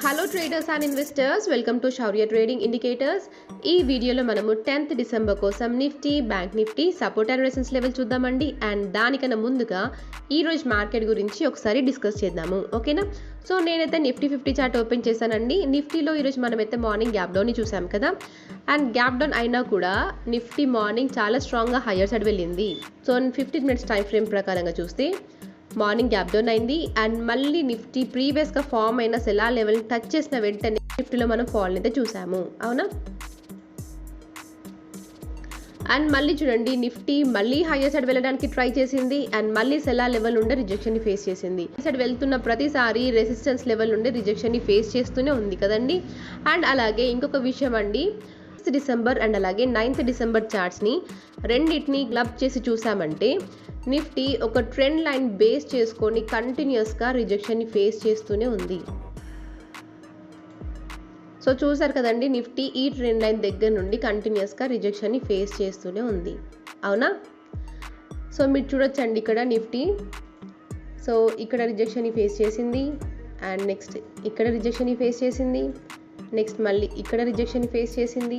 Hello traders and investors, welcome to Shaurya trading indicators. ఈ వీడియోలో మనము 10th డిసెంబర్ కోసం Nifty, bank Nifty support and resistance level చూద్దామండి. And దానికన్నా ముందుగా ఈ రోజు మార్కెట్ గురించి ఒకసారి డిస్కస్ చేద్దాము, ఓకేనా? సో నేనైతే నిఫ్టీ 50 చార్ట్ ఓపెన్ చేశానండి. నిఫ్టీలో ఈరోజు మనమైతే మార్నింగ్ గ్యాప్ డౌన్ చూసాం కదా. అండ్ గ్యాప్ డౌన్ అయినా కూడా నిఫ్టీ మార్నింగ్ చాలా స్ట్రాంగ్గా హయ్యర్ సైడ్ వెళ్ళింది. సో 15 మినిట్స్ టైం ఫ్రేమ్ ప్రకారంగా చూస్తే మార్నింగ్ గ్యాప్ డౌన్ అయింది. అండ్ మళ్ళీ నిఫ్టీ ప్రీవియస్గా ఫామ్ అయిన సెలా లెవెల్ టచ్ చేసిన వెంటనే నిఫ్టీలో మనం ఫాల్ అయితే చూసాము, అవునా? అండ్ మళ్ళీ చూడండి, నిఫ్టీ మళ్ళీ హయ్యర్ సైడ్ వెళ్ళడానికి ట్రై చేసింది. అండ్ మళ్ళీ సెలా లెవెల్ ఉండే రిజెక్షన్ని ఫేస్ చేసింది. సైడ్ వెళ్తున్న ప్రతిసారి రెసిస్టెన్స్ లెవెల్ ఉండే రిజెక్షన్ని ఫేస్ చేస్తూనే ఉంది కదండి. అండ్ అలాగే ఇంకొక విషయం అండి, డిసెంబర్ అండ్ అలాగే 9th డిసెంబర్ చార్ట్స్ని రెండింటిని క్లబ్ చేసి చూసామంటే నిఫ్టీ ఒక ట్రెండ్ లైన్ బేస్ చేసుకొని కంటిన్యూస్గా రిజెక్షన్ని ఫేస్ చేస్తూనే ఉంది. సో చూసారు కదండి, నిఫ్టీ ఈ ట్రెండ్ లైన్ దగ్గర నుండి కంటిన్యూస్గా రిజెక్షన్ని ఫేస్ చేస్తూనే ఉంది, అవునా? సో మీరు చూడొచ్చండి ఇక్కడ నిఫ్టీ సో ఇక్కడ రిజెక్షన్ని ఫేస్ చేసింది. అండ్ నెక్స్ట్ ఇక్కడ రిజెక్షన్ని ఫేస్ చేసింది. నెక్స్ట్ మళ్ళీ ఇక్కడ రిజెక్షన్ ఫేస్ చేసింది.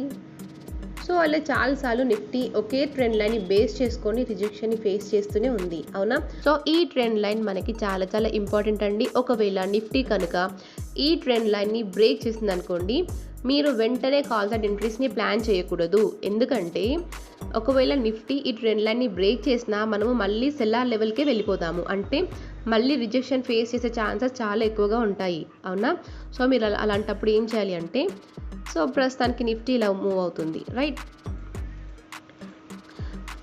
సో అలా చాలాసార్లు నిఫ్టీ ఒకే ట్రెండ్ లైన్ని బేస్ చేసుకొని రిజెక్షన్ని ఫేస్ చేస్తూనే ఉంది, అవునా? సో ఈ ట్రెండ్ లైన్ మనకి చాలా చాలా ఇంపార్టెంట్ అండి. ఒకవేళ నిఫ్టీ కనుక ఈ ట్రెండ్ లైన్ని బ్రేక్ చేసింది అనుకోండి, మీరు వెంటనే కాల్స్ అండ్ ఎంట్రీస్ని ప్లాన్ చేయకూడదు. ఎందుకంటే ఒకవేళ నిఫ్టీ ఈ ట్రెండ్ లైన్ని బ్రేక్ చేసినా మనము మళ్ళీ సెల్లార్ లెవెల్కే వెళ్ళిపోతాము. అంటే మళ్ళీ రిజెక్షన్ ఫేస్ చేసే ఛాన్సెస్ చాలా ఎక్కువగా ఉంటాయి, అవునా? సో మీరు అలాంటప్పుడు ఏం చేయాలి అంటే, సో ప్రస్తుతానికి నిఫ్టీ ఇలా మూవ్ అవుతుంది, రైట్?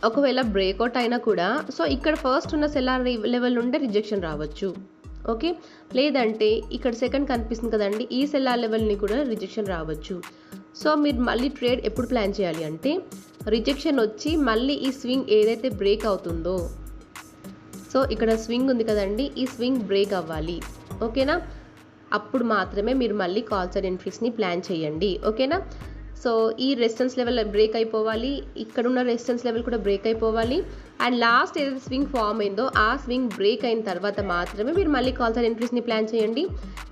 ఒకవేళ బ్రేక్అవుట్ అయినా కూడా సో ఇక్కడ ఫస్ట్ ఉన్న సెల్లార్ లెవెల్ నుండే రిజెక్షన్ రావచ్చు, ఓకే? లేదంటే ఇక్కడ సెకండ్ కనిపిస్తుంది కదండి, ఈ సెల్లార్ లెవెల్ని కూడా రిజెక్షన్ రావచ్చు. సో మీరు మళ్ళీ ట్రేడ్ ఎప్పుడు ప్లాన్ చేయాలి అంటే, రిజెక్షన్ వచ్చి మళ్ళీ ఈ స్వింగ్ ఏదైతే బ్రేక్ అవుతుందో, సో ఇక్కడ స్వింగ్ ఉంది కదండి, ఈ స్వింగ్ బ్రేక్ అవ్వాలి, ఓకేనా? అప్పుడు మాత్రమే మీరు మళ్ళీ కాల్స్ అండ్ ఎంట్రీస్ని ప్లాన్ చేయండి, ఓకేనా? సో ఈ రెసిస్టెన్స్ లెవెల్ బ్రేక్ అయిపోవాలి, ఇక్కడ ఉన్న రెసిస్టెన్స్ లెవెల్ కూడా బ్రేక్ అయిపోవాలి. అండ్ లాస్ట్ ఏదైతే స్వింగ్ ఫామ్ అయిందో ఆ స్వింగ్ బ్రేక్ అయిన తర్వాత మాత్రమే మీరు మళ్ళీ కాల్స్ అండ్ ఎంట్రీస్ని ప్లాన్ చేయండి.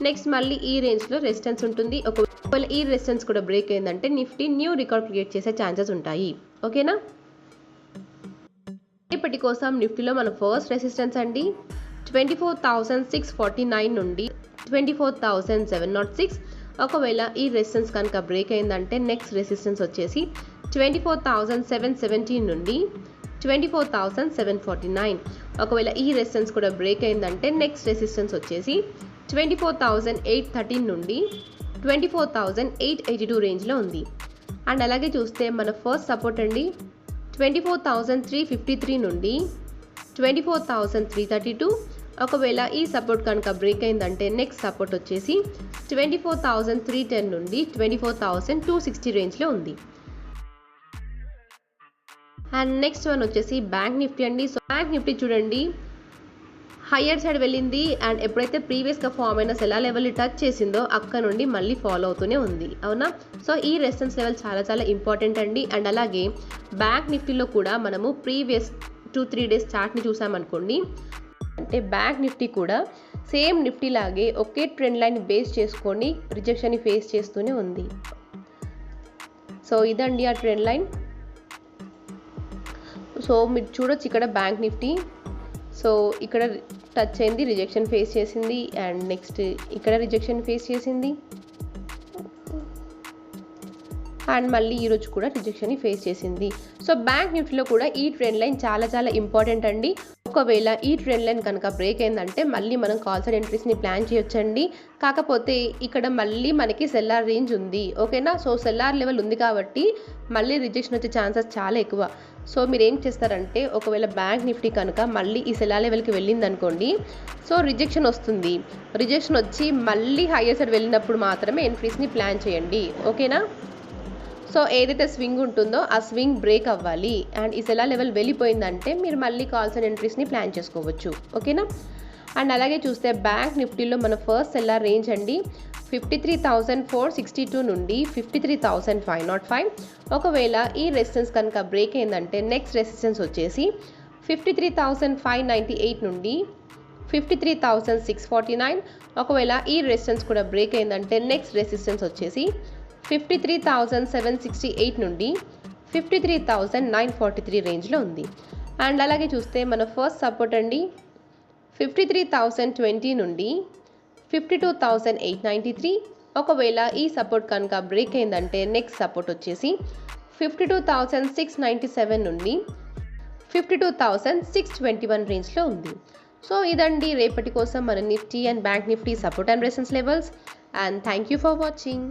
నెక్స్ట్ మళ్ళీ ఈ రేంజ్లో రెసిస్టెన్స్ ఉంటుంది. ఒకవేళ ఈ రెసిస్టెన్స్ కూడా బ్రేక్ అయిందంటే నిఫ్టీ న్యూ రికార్డ్ క్రియేట్ చేసే ఛాన్సెస్ ఉంటాయి, ఓకేనా? ఇప్పటి కోసం నిఫ్టీలో మన ఫస్ట్ రెసిస్టెన్స్ అండి 24,649 నుండి 24,706. ఒకవేళ ఈ రెసిస్టెన్స్ కనుక బ్రేక్ అయిందంటే నెక్స్ట్ రెసిస్టెన్స్ వచ్చేసి 24,717 నుండి 24,749. ఒకవేళ ఈ రెసిస్టెన్స్ కూడా బ్రేక్ అయిందంటే నెక్స్ట్ రెసిస్టెన్స్ వచ్చేసి 24,813 నుండి 24,882 రేంజ్లో ఉంది. అండ్ అలాగే చూస్తే మన ఫస్ట్ సపోర్ట్ అండి 24,353 నుండి 24,332. ఒకవేళ ఈ సపోర్ట్ కనుక బ్రేక్ అయిందంటే నెక్స్ట్ సపోర్ట్ వచ్చేసి 24,310 నుండి 24,260 రేంజ్లో ఉంది. అండ్ నెక్స్ట్ వన్ వచ్చేసి బ్యాంక్ నిఫ్టీ అండి. సో బ్యాంక్ నిఫ్టీ చూడండి, హయ్యర్ సైడ్ వెళ్ళింది. అండ్ ఎప్పుడైతే ప్రీవియస్గా ఫామ్ అయిన సెలా లెవెల్ని టచ్ చేసిందో అక్కడ నుండి మళ్ళీ ఫాలో అవుతూనే ఉంది, అవునా? సో ఈ రెసిస్టెన్స్ లెవెల్ చాలా చాలా ఇంపార్టెంట్ అండి. అండ్ అలాగే బ్యాంక్ నిఫ్టీలో కూడా మనము ప్రీవియస్ 2-3 డేస్ చార్ట్ని చూసామనుకోండి, అంటే బ్యాంక్ నిఫ్టీ కూడా సేమ్ నిఫ్టీ లాగే ఒకే ట్రెండ్ లైన్ బేస్ చేసుకొని రిజెక్షన్ని ఫేస్ చేస్తూనే ఉంది. సో ఇదండి ఆ ట్రెండ్ లైన్. సో మీరు చూడొచ్చు ఇక్కడ బ్యాంక్ నిఫ్టీ సో ఇక్కడ టచ్ అయింది, రిజెక్షన్ ఫేస్ చేసింది. అండ్ నెక్స్ట్ ఇక్కడ రిజెక్షన్ ఫేస్ చేసింది. అండ్ మళ్ళీ ఈరోజు కూడా రిజెక్షన్ని ఫేస్ చేసింది. సో బ్యాంక్ నిఫ్టీలో కూడా ఈ ట్రెండ్ లైన్ చాలా చాలా ఇంపార్టెంట్ అండి. ఒకవేళ ఈ ట్రెండ్ లైన్ కనుక బ్రేక్ అయిందంటే మళ్ళీ మనం కాల్స్ అండ్ ఎంట్రీస్ని ప్లాన్ చేయొచ్చండి. కాకపోతే ఇక్కడ మళ్ళీ మనకి సెల్లార్ రేంజ్ ఉంది, ఓకేనా? సో సెల్లార్ లెవెల్ ఉంది కాబట్టి మళ్ళీ రిజెక్షన్ వచ్చే ఛాన్సెస్ చాలా ఎక్కువ. సో మీరు ఏం చేస్తారంటే, ఒకవేళ బ్యాంక్ నిఫ్టీ కనుక మళ్ళీ ఈ సెల్లార్ లెవెల్కి వెళ్ళింది అనుకోండి, సో రిజెక్షన్ వస్తుంది. రిజెక్షన్ వచ్చి మళ్ళీ హయ్యర్ సైడ్ వెళ్ళినప్పుడు మాత్రమే ఎంట్రీస్ని ప్లాన్ చేయండి, ఓకేనా? సో ఏదైతే స్వింగ్ ఉంటుందో ఆ స్వింగ్ బ్రేక్ అవ్వాలి. అండ్ ఈ సెల్లార్ లెవెల్ వెళ్ళిపోయిందంటే మీరు మళ్ళీ కాల్స్ అండ్ ఎంట్రీస్ని ప్లాన్ చేసుకోవచ్చు, ఓకేనా? అండ్ అలాగే చూస్తే బ్యాంక్ నిఫ్టీలో మన ఫస్ట్ సెల్లార్ రేంజ్ అండి 53,462 నుండి 53,505. ఒకవేళ ఈ రెసిస్టెన్స్ కనుక బ్రేక్ అయిందంటే నెక్స్ట్ రెసిస్టెన్స్ వచ్చేసి 53,598 నుండి 53,649. ఒకవేళ ఈ రెసిస్టెన్స్ కూడా బ్రేక్ అయిందంటే నెక్స్ట్ రెసిస్టెన్స్ వచ్చేసి 53,768 నుండి 53,943 రేంజ్లో ఉంది. అండ్ అలాగే చూస్తే మన ఫస్ట్ సపోర్ట్ అండి 53,020 నుండి 52,893. ఒకవేళ ఈ సపోర్ట్ కనుక బ్రేక్ అయిందంటే నెక్స్ట్ సపోర్ట్ వచ్చేసి 52,697 నుండి 52,621 రేంజ్లో ఉంది. సో ఇదండి రేపటి కోసం మన Nifty and bank Nifty support and resistance levels. And thank you for watching.